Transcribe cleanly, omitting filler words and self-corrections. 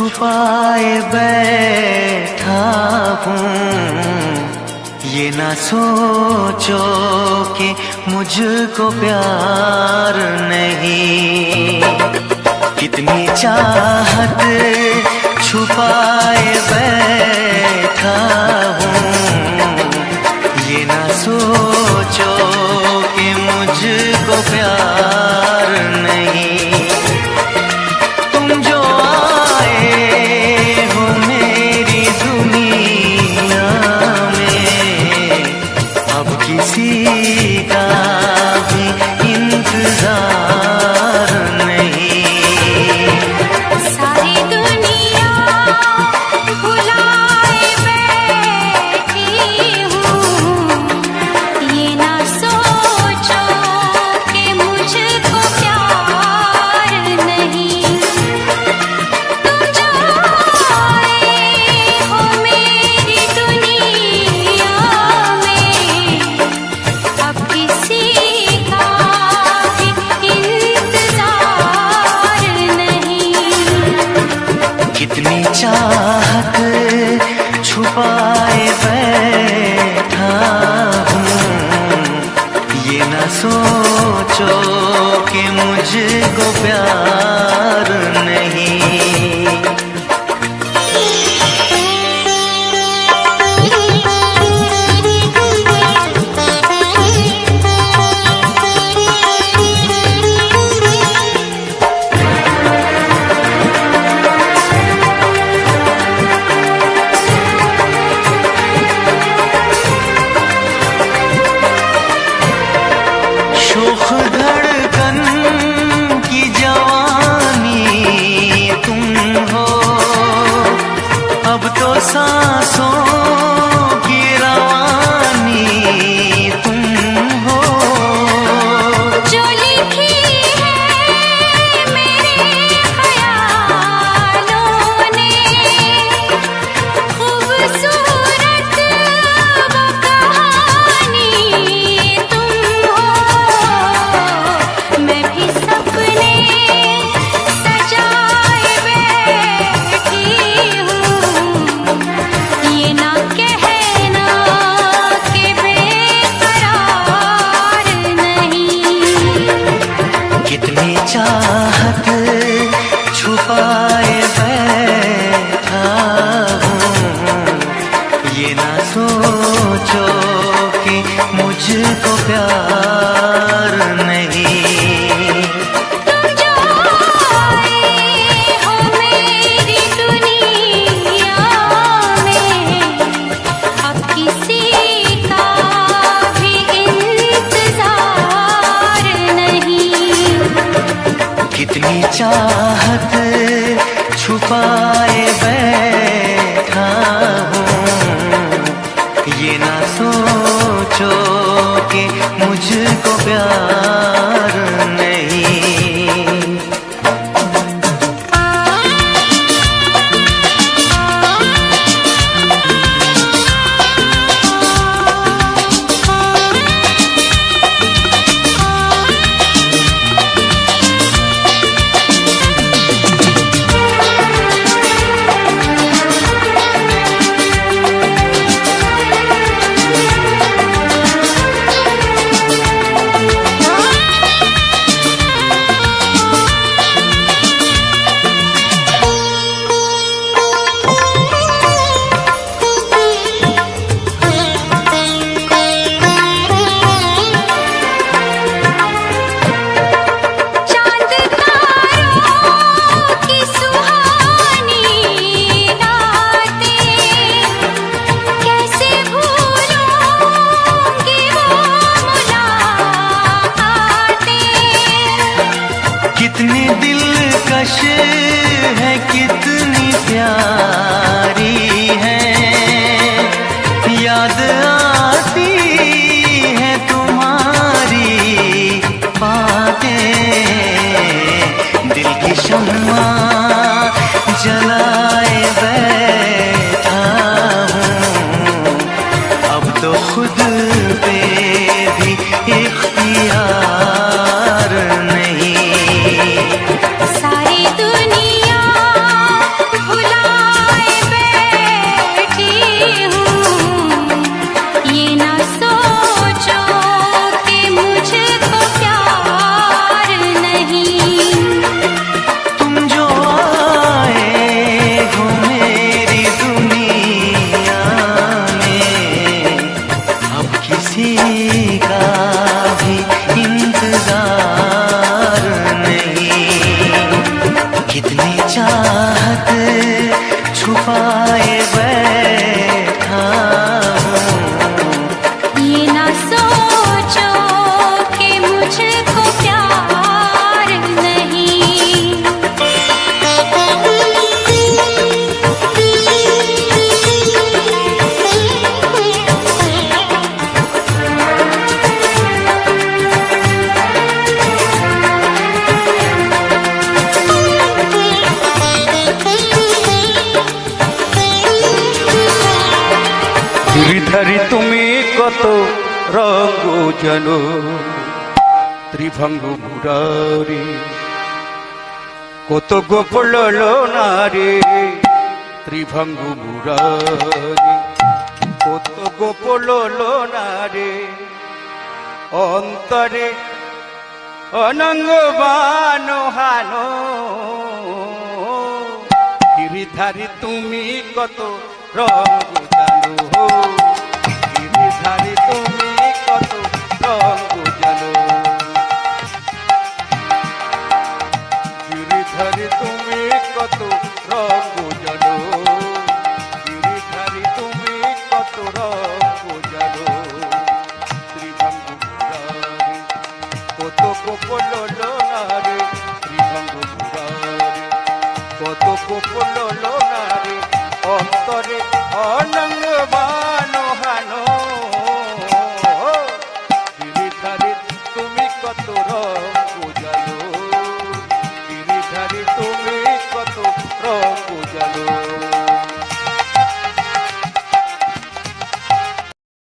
छुपाए बैठा हूँ। ये ना सोचो कि मुझको प्यार नहीं, कितनी चाहत छुपाए बैठा हूँ। ये ना सोचो कि मुझको प्यार नहीं। तुम जो आए हो मेरी दुनिया में, अब किसी का भी इंतजार नहीं। सारी दुनिया भुलाए बैठी हूँ। ये ना सोचो कि मुझको प्यार नहीं। तुम जो आए हो मेरी दुनिया में, अब किसी का भी इंतजार नहीं। कितनी चाहत छुपाए बैठा हूँ। ये ना सोचो कि मुझको प्यार नहीं। शोख धड़कन की जवानी तुम हो, अब तो सांसों की रवानी तुम हो। जो लिखी है मेरे ख्यालों ने, खूबसूरत वो कहानी तुम हो। मैं भी सपने सजाए बैठी हूँ। ये ना कहना कि बेकरार नहीं। कितनी चाहत छुपाए बैठा हूँ। ये ना सोचो कि मुझको प्यार नहीं। तुम जो आए हो मेरी दुनिया में, अब किसी का भी इंतजार नहीं। कितनी चाहत छुपाए बैठा हूँ। ये ना सोचो कि मुझको प्यार नहीं। पाए बैठा हूँ। ये ना सोचो कि मुझको प्यार नहीं। गिरिधारी তুমি কত রঙ্গ জানো ত্রিভঙ্গ মুরারি কত গোপল নারে ত্রিভঙ্গ মুরারি কত গোপল নারে অন্তরে অনঙ্গ বানহানো গিরিধারী তুমি কত রঙ্গ জানো গিরিধারী তুমি কত রঙ্গ জানো গিরিধারী তুমি কত রঙ্গ জানো গিরিধারী তুমি কত রঙ্গ জানো ত্রিভঙ্গ মুরারি কত গোপল নারে ত্রিভঙ্গ মুরারি কত গোপল নারে অন্তরে অনঙ্গ